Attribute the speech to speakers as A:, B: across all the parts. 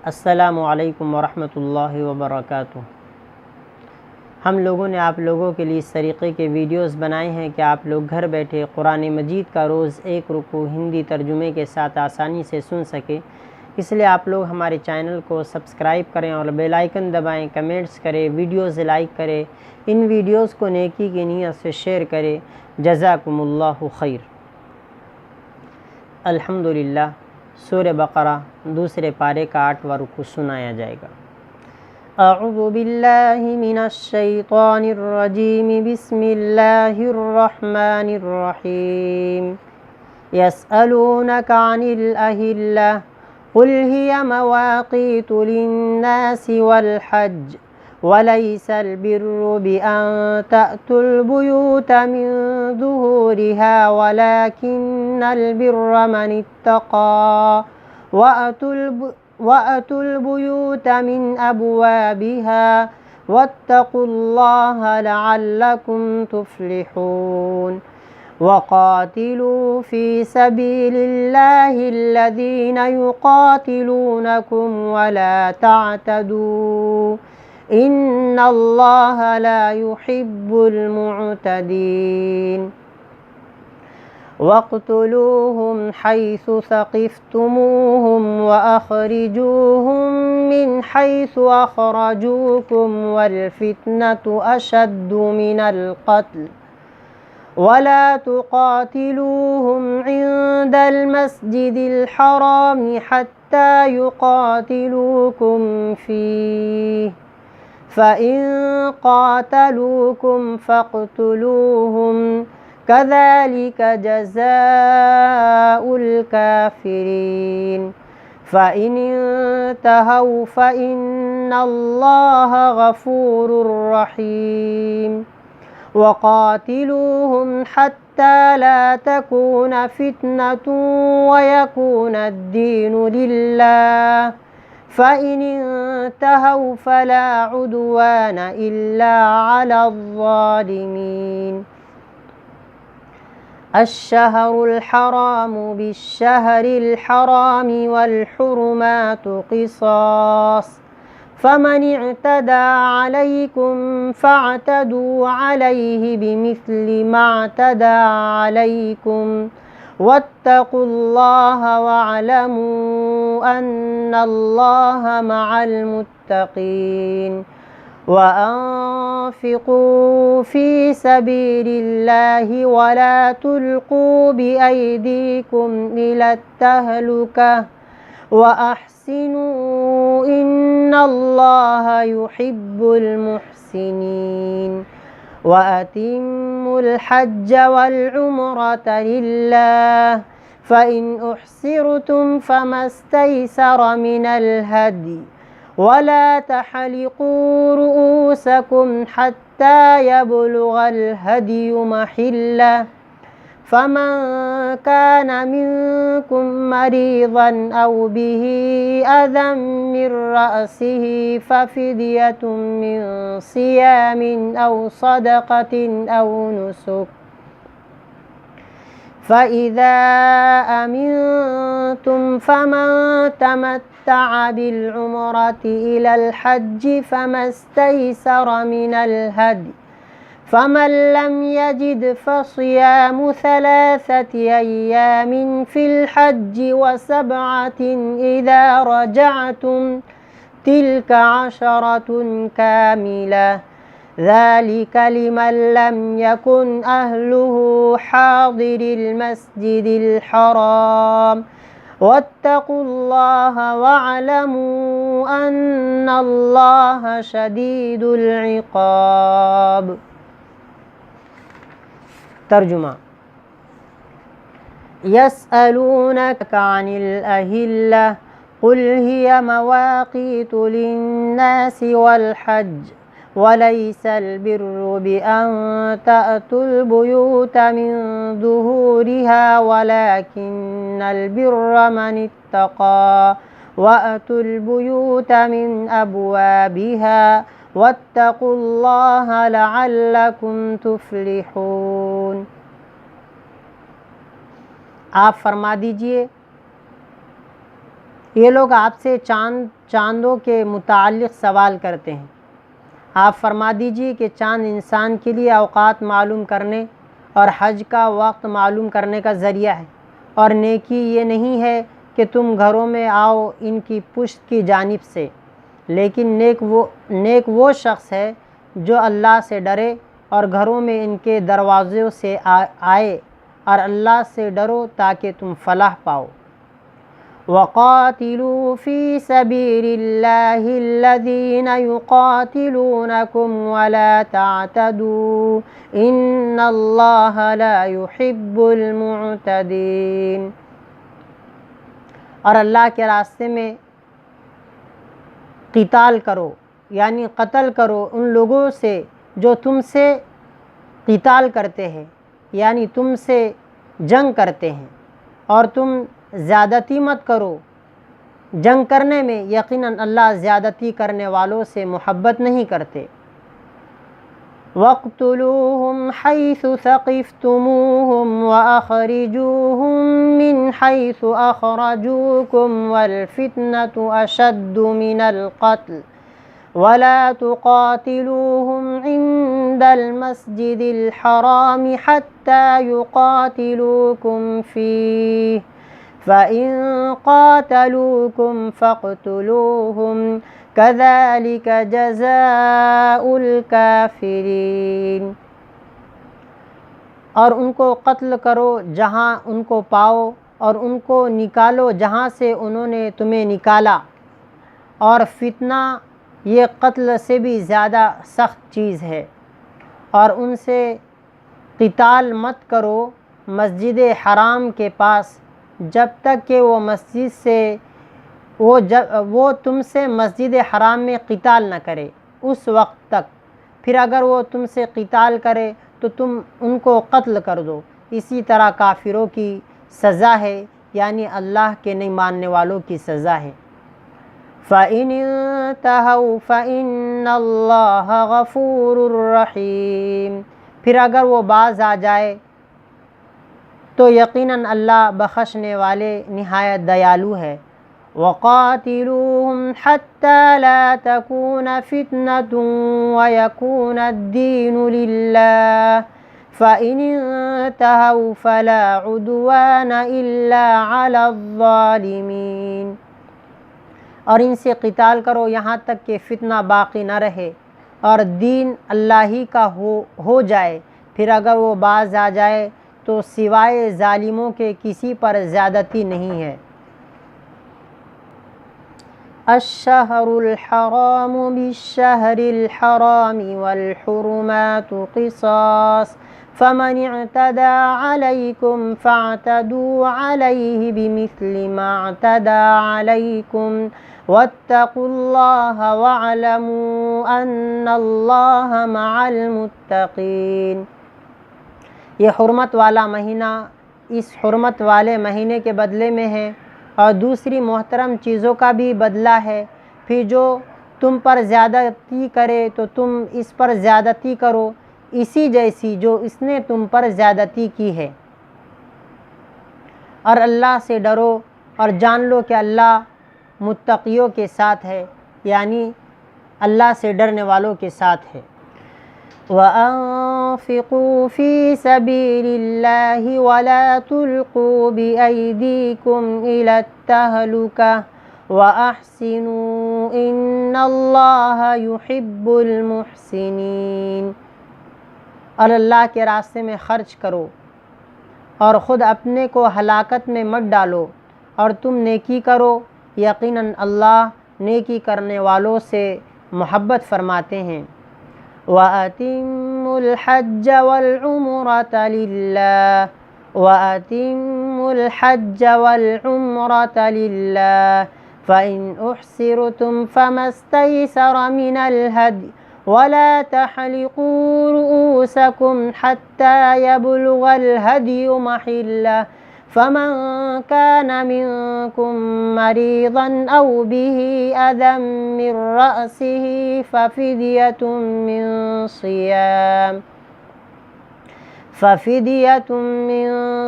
A: अस्सलामु अलैकुम वरहमतुल्लाहि वबरकातुहू। हम लोगों ने आप लोगों के लिए इस तरीक़े के वीडियोस बनाए हैं कि आप लोग घर बैठे कुरान मजीद का रोज़ एक रुकू हिंदी तर्जुमे के साथ आसानी से सुन सकें। इसलिए आप लोग हमारे चैनल को सब्सक्राइब करें और बेल आइकन दबाएं, कमेंट्स करें, वीडियोस लाइक करें, इन वीडियोस को नेकी की नीयत से शेयर करें। जज़ाकुमुल्लाहु खैर। अल्हम्दुलिल्लाह। सूरह बक़रा दूसरे पारे का 8वां रुकू सुनाया जाएगा। अऊज़ु बिल्लाहि मिनश शैतानिर रजीम, बिस्मिल्लाहिर रहमानिर रहीम। यसअलूनका अनिल अहिल्ला कुल हिया मवाक़ीतु लिन्नासि वल हज्ज वलैसल बिर्रु बिअन तअतुल बुयूता मिन ज़ुहूरिहा वलाकिन्नल बिर्रा मनित्तक़ा वअतुल बुयूता मिन अबवाबिहा वत्तक़ुल्लाहा लअल्लकुम तुफ़्लिहून। वक़ातिलू फ़ी सबीलिल्लाहि अल्लज़ीना युक़ातिलूनकुम वला तअतदू इन्नल्लाहा ला युहिब्बुल मुअतदीन। वक़्तुलूहुम हैसु सक़िफ़्तुमूहुम वअख़रिजूहुम मिन हैसु अख़रजूकुम वल्फ़ित्नतु अशद्दु मिनल क़त्ल वला तुक़ातिलूहुम इंदल मस्जिदिल हराम हत्ता युक़ातिलूकुम फ़ीह फ़इन क़ातलूकुम फ़क़्तुलूहुम कज़ालिक जज़ाउल काफ़िरीन। फ़इन इंतहौ फ़इन्नल्लाहा गफ़ूरुर रहीम। वक़ातिलूहुम हत्ता ला तकून फ़ित्नतुन वयकूनद्दीनु लिल्लाह फ़इन इंतहौ फ़ला उद्वान इल्ला अलज़्ज़ालिमीन। अश्शहरुल हरामु बिश्शहरिल हरामि वल हुरुमातु क़िसास फ़मन इअ्तदा अलैकुम फ़अ्तदू अलैहि बिमिस्लि मा अ'तदा अलैकुम वत्तक़ुल्लाहा वअलमू अन्नल्लाहा मअल मुत्तक़ीन। वअन्फ़िक़ू फ़ी सबीलिल्लाहि वला तुल्क़ू बिअयदीकुम इलत तहलुका वअहसिनू इन्नल्लाहा युहिब्बुल मुहसिनीन। वअतिम्मुल हज्ज वल उम्रता लिल्लाह फ़इन उहसिरतुम फ़मस्तैसर मिनल हदी वला तहलिक़ू रुऊसकुम हत्ता यबलुगल हदियु महिल्लह फ़मन कान मिनकुम मरीज़न औ बिही अज़म मिन रअसिही फ़फ़िदियतुम मिन सियामिन औ सदक़तिन औ नुसुक फ़इज़ा अमिनतुम फ़मन तमत्तअ बिलउम्रति इलल हज्जि फ़मस्तैसर मिनल हदी फ़मन लम यजिद फ़सियामु थलाथति अय्यामिन फ़िल हज्जि वसबअतिन इज़ा रजअतुम तिल्क अशरतुन कामिलह ज़ालिक लिमन लम यकुन अहलुहु हाज़िरिल मस्जिदिल हराम वत्तक़ुल्लाहा वअलमू अन्नल्लाहा शदीदुल इक़ाब। तर्जुमा। यसअलूनका अनिल अहिल्ला कुल हिया मवाक़ीतु लिन्नासि वल हज्ज वलैसल बिर्रु बिअन तअतुल बुयूता मिन ज़ुहूरिहा वलाकिन्नल बिर्रा मनित्तक़ा वअतुल बुयूता मिन अबवाबिहा वत्तक़ुल्लाहा लअल्लकुम तुफ़्लिहून। आप फरमा दीजिए ये लोग आपसे चांदों के मुताल्लिक़ सवाल करते हैं। आप फरमा दीजिए कि चांद इंसान के लिए औकात मालूम करने और हज का वक्त मालूम करने का ज़रिया है, और नेकी ये नहीं है कि तुम घरों में आओ इनकी पुश्त की जानिब से, लेकिन नेक वो शख्स है जो अल्लाह से डरे और घरों में इनके दरवाज़ों से आए, और अल्लाह से डरो ताकि तुम फलाह पाओ। वक़ातिलू फ़ी सबीलिल्लाहि अल्लज़ीना युक़ातिलूनकुम वला तअतदू इन्नल्लाहा ला युहिब्बुल मुअतदीन। और अल्लाह के रास्ते में क़िताल करो, यानी क़त्ल करो उन लोगों से जो तुमसे क़िताल करते हैं, यानी तुमसे जंग करते हैं, और तुम ज़्यादती मत करो जंग करने में, यकीनन अल्लाह ज़्यादती करने वालों से मोहब्बत नहीं करते। वक़्तुलूहुम हैसु सक़िफ़्तुमूहुम व अख़रिजूहुम मिन हैसु अख़रजूकुम वल फ़ितनतु अशद्दु मिनल क़त्ल वला तुक़ातिलूहुम इंदल मस्जिदिल हराम हत्ता युक़ातिलूकुम फ़ीह फ़इन क़ातलूकुम फ़क़्तुलूहुम कज़ालिक जज़ाउल काफ़िरीन। और उनको कत्ल करो जहाँ उनको पाओ, और उनको निकालो जहाँ से उन्होंने तुम्हें निकाला, और फितना ये कत्ल से भी ज़्यादा सख्त चीज़ है। और उनसे क़िताल मत करो मस्जिद हराम के पास जब तक कि वो तुमसे मस्जिद हराम में क़िताल न करे, उस वक्त तक। फिर अगर वो तुमसे क़िताल करे तो तुम उनको कत्ल कर दो। इसी तरह काफिरों की सज़ा है, यानी अल्लाह के नहीं मानने वालों की सज़ा है। फ़इन इंतहू फ़इन्नल्लाह गफ़ूरुर रहीम। फिर अगर वो बाज़ आ जाए तो यकीनन अल्लाह बख्शने वाले निहायत दयालु है। वक़ातिलूहुम हत्ता ला तकून फ़ितनतुन व यकूनद्दीनु लिल्लाह फ़इन इंतहू फ़ला उद्वान इल्ला अलज़्ज़ालिमीन। और इनसे क़िताल करो यहाँ तक कि फ़ितना बाक़ी न रहे और दीन अल्लाह ही का हो जाए। फिर अगर वो बाज़ आ जाए तो सिवाय ज़ालिमों के किसी पर ज़्यादती नहीं है। अश्शहरुल हरामु बिश्शहरिल हरामि वल हुरुमातु क़िसास फ़मन इअतदा अलैकुम फ़अतदू अलैहि बिमिस्लि मा अतदा अलैकुम वत्तक़ुल्लाह वअलमू अन्नल्लाह मअल मुत्तक़ीन। ये हुर्मत वाला महीना इस हुर्मत वाले महीने के बदले में है, और दूसरी मोहतरम चीज़ों का भी बदला है। फिर जो तुम पर ज़्यादती करे तो तुम इस पर ज़्यादती करो, इसी जैसी जो इसने तुम पर ज़्यादती की है। और अल्लाह से डरो और जान लो कि अल्लाह मुत्तक़ियों के साथ है, यानी अल्लाह से डरने वालों के साथ है। वअन्फ़िक़ू फ़ी सबीलिल्लाहि वला तुल्क़ू बिअयदीकुम इलत्तहलुका वअहसिनू इन्नल्लाहा युहिब्बुल मुहसिनीन। और अल्लाह के रास्ते में ख़र्च करो और ख़ुद अपने को हलाकत में मत डालो, और तुम नेकी करो, यकीनन अल्लाह नेकी करने वालों से मोहब्बत फरमाते हैं। वअतिम्मुल हज्ज वल उम्रता लिल्लाह फ़इन उहसिरतुम फ़मस्तयसर मिनल हदी वला तहलिक़ू रुऊसकुम हत्ता यबलुगल हदियु महिल्लह फ़मन कान मिनकुम मरीज़न औ बिही अज़म मिन रअसिही फ़फ़िदियतुम मिन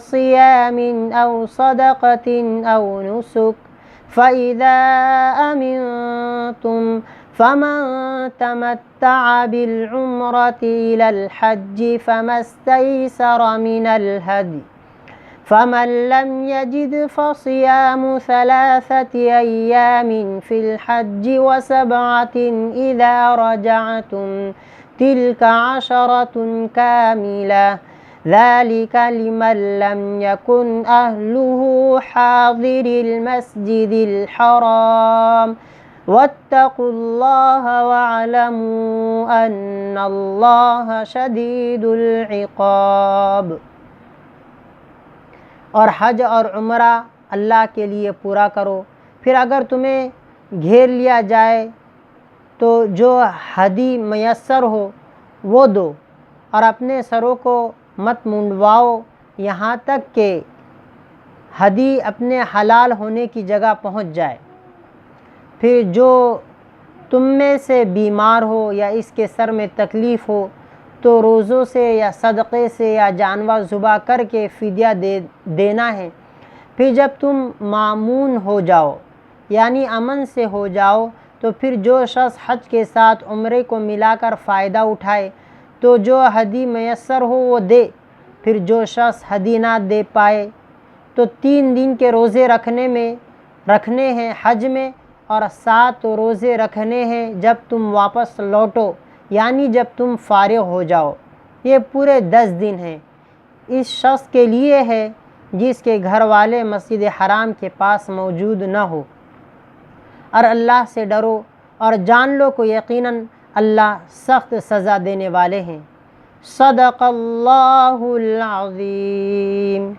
A: सियामिन औ सदक़तिन औ नुसुक फ़इज़ा अमिनतुम फ़मन तमत्तअ बिलउम्रति इलल हज्जि फ़मस्तयसर मिनल हदी फ़मन लम यजिद फ़सियामु सलासति अय्यामिन फ़िल हज्जि व सबअतिन इज़ा रजअतुम तिल्का अशरतुन कामिला ज़ालिका लिमन लम यकुन अहलुहु हाज़िरिल मस्जिदिल हराम वत्तक़ुल्लाह वअलमू अन्नल्लाह शदीदुल इक़ाब। और हज और उम्रा अल्लाह के लिए पूरा करो। फिर अगर तुम्हें घेर लिया जाए तो जो हदी मयस्सर हो वो दो, और अपने सरों को मत मुंडवाओ यहाँ तक कि हदी अपने हलाल होने की जगह पहुँच जाए। फिर जो तुम में से बीमार हो या इसके सर में तकलीफ़ हो तो रोज़ों से या सदक़े से या जानवर ज़ुबा करके फ़िदिया देना है। फिर जब तुम मामून हो जाओ यानी अमन से हो जाओ तो फिर जो शख्स हज के साथ उम्रे को मिलाकर फ़ायदा उठाए तो जो हदी मयस्सर हो वो दे। फिर जो शख्स हदी ना दे पाए तो 3 दिन के रोज़े रखने हैं हज में, और 7 रोज़े रखने हैं जब तुम वापस लौटो यानी जब तुम फ़ारिग़ हो जाओ। ये पूरे 10 दिन हैं। इस शख्स के लिए है जिसके घर वाले मस्जिद हराम के पास मौजूद न हो। और अल्लाह से डरो और जान लो कि यकीनन अल्लाह सख्त सज़ा देने वाले हैं। सदक़ल्लाहुल अज़ीम।